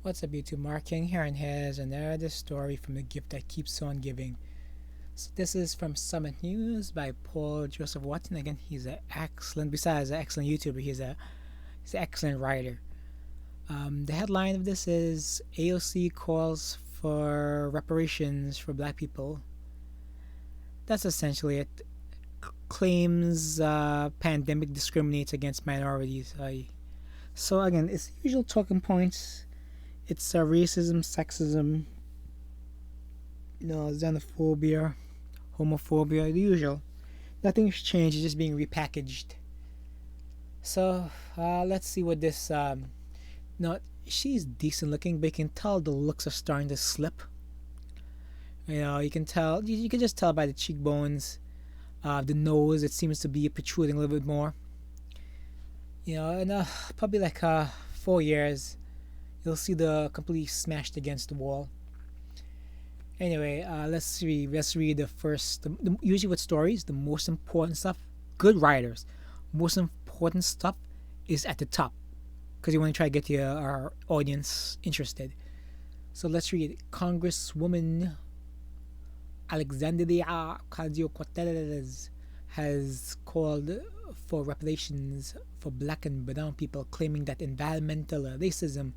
What's up, YouTube? Mark King here, and here's another story from the gift that keeps on giving. So this is from Summit News by Paul Joseph Watson. Again, he's an excellent, besides an excellent YouTuber, he's an excellent writer. The headline of this is AOC calls for reparations for Black people. That's essentially it. Claims pandemic discriminates against minorities. So again, it's the usual talking points. It's racism, sexism, xenophobia, homophobia, the usual. Nothing's changed, it's just being repackaged. So let's see what this. No, she's decent looking, but you can tell the looks are starting to slip. You can tell. You can just tell by the cheekbones, the nose. It seems to be protruding a little bit more. And probably like 4 years, you'll see the completely smashed against the wall. Anyway, let's read. Let's read the first. Usually with stories, the most important stuff, good writers, most important stuff is at the top, because you want to try to get our audience interested. So let's read. Congresswoman Alexandria Ocasio-Cortez has called for reparations for Black and brown people, claiming that environmental racism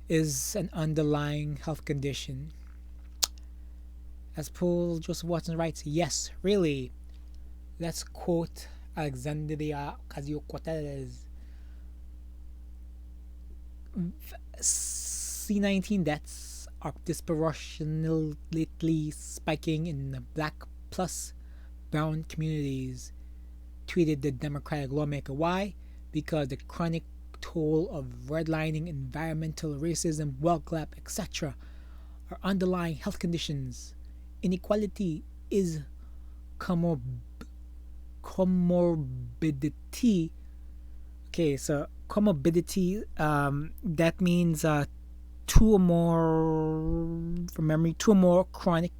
is an underlying health condition. As Paul Joseph Watson writes, yes, really. Let's quote Alexandria Ocasio-Cortez. C-19 deaths are disproportionately spiking in Black plus brown communities, tweeted the Democratic lawmaker. Why? Because the chronic toll of redlining, environmental racism, wealth gap, etc. are underlying health conditions. Inequality is comorbidity. Okay, so comorbidity, that means two or more chronic,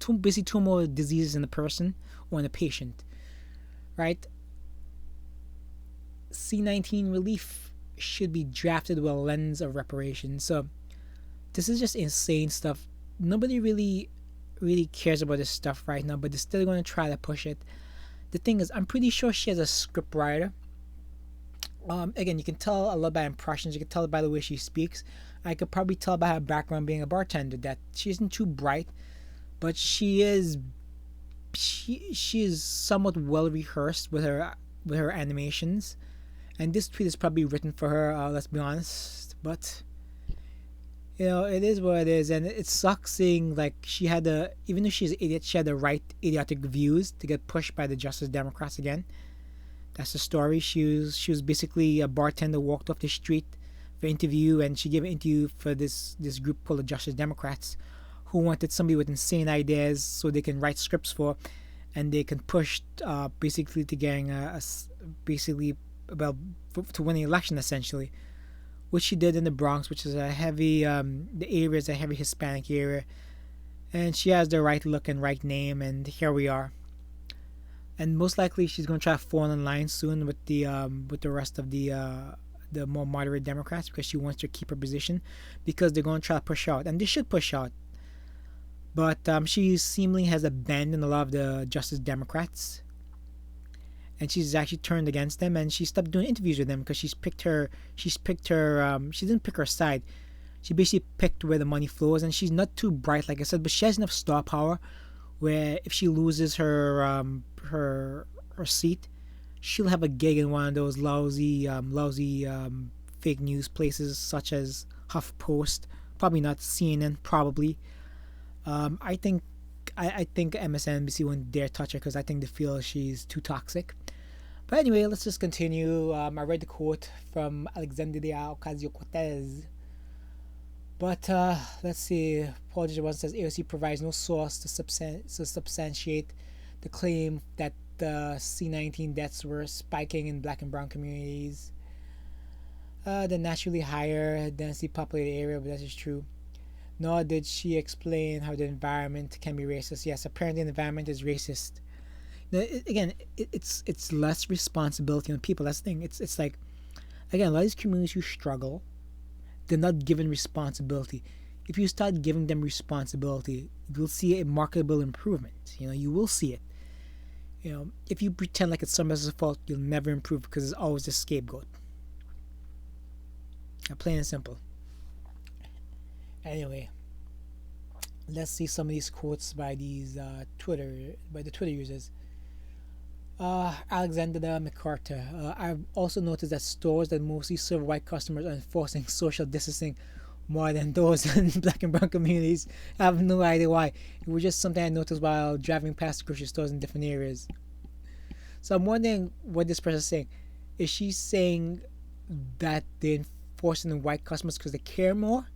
two or more diseases in a person or in a patient, right? C-19 relief should be drafted with a lens of reparation. So this is just insane stuff. Nobody really cares about this stuff right now, but they're still going to try to push it. The thing is, I'm pretty sure she has a script writer. Again, you can tell a lot by impressions. You can tell by the way she speaks. I could probably tell by her background being a bartender that she isn't too bright, but she is somewhat well rehearsed with her animations. And this tweet is probably written for her, let's be honest. But, it is what it is. And it sucks seeing, like, even though she's an idiot, she had the right idiotic views to get pushed by the Justice Democrats again. That's the story. She was basically a bartender, walked off the street for interview, and she gave an interview for this group called the Justice Democrats, who wanted somebody with insane ideas so they can write scripts for, and they can push basically to getting to win the election, essentially, which she did in the Bronx, which is a heavy the area is a heavy Hispanic area, and she has the right look and right name, and here we are. And most likely she's going to try to fall in line soon with the rest of the more moderate Democrats, because she wants to keep her position, because they're going to try to push out, and they should push out. But she seemingly has abandoned a lot of the Justice Democrats, and she's actually turned against them, and she stopped doing interviews with them because she didn't pick her side. She basically picked where the money flows, and she's not too bright, like I said, but she has enough star power where if she loses her seat, she'll have a gig in one of those lousy fake news places such as HuffPost, probably not CNN, probably. I think MSNBC won't dare touch her because I think they feel she's too toxic. But anyway, let's just continue. I read the quote from Alexandria Ocasio-Cortez. But let's see. Paul Joseph says AOC provides no source to substantiate the claim that the C-19 deaths were spiking in Black and brown communities. The naturally higher densely populated area, but that is true. Nor did she explain how the environment can be racist. Yes, apparently the environment is racist. Now, it's less responsibility on people. That's the thing. It's like, again, a lot of these communities who struggle, they're not given responsibility. If you start giving them responsibility, you'll see a marketable improvement. You will see it. If you pretend like it's somebody else's fault, you'll never improve because there's always a scapegoat. Plain and simple. Anyway, let's see some of these quotes by the Twitter users. Alexander McCarter. I've also noticed that stores that mostly serve white customers are enforcing social distancing more than those in black and brown communities. I have no idea why. It was just something I noticed while driving past grocery stores in different areas. So I'm wondering what this person is saying. Is she saying that they're enforcing white customers because they care more?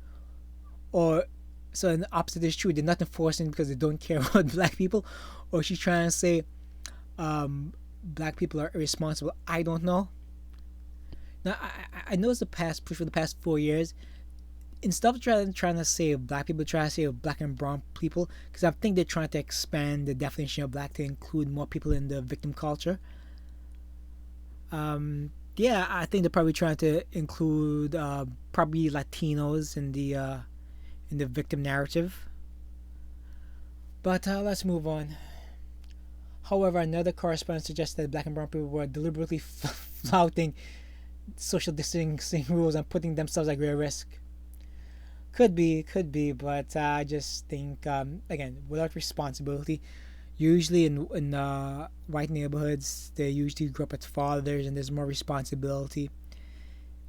Or, so the opposite is true, they're not enforcing because they don't care about black people? Or is she trying to say black people are irresponsible? I don't know. Now, I noticed the past push for the past 4 years, instead of trying to say black people, try to say black and brown people, because I think they're trying to expand the definition of black to include more people in the victim culture. Yeah, I think they're probably trying to include probably Latinos in the victim narrative. But let's move on. However, another correspondent suggests that black and brown people were deliberately flouting social distancing rules and putting themselves at greater risk. Could be, but I just think, again, without responsibility, usually in white neighborhoods, they usually grow up as fathers and there's more responsibility.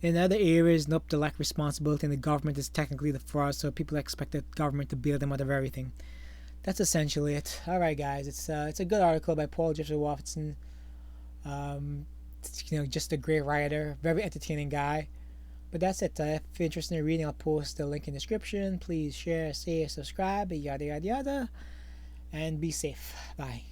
In other areas, nope, they lack responsibility and the government is technically the fraud, so people expect the government to bail them out of everything. That's essentially it. Alright guys, it's a good article by Paul Jeffrey Watson. Just a great writer, very entertaining guy. But that's it. If you're interested in reading, I'll post the link in the description. Please share, say, subscribe, yada yada yada. And be safe. Bye.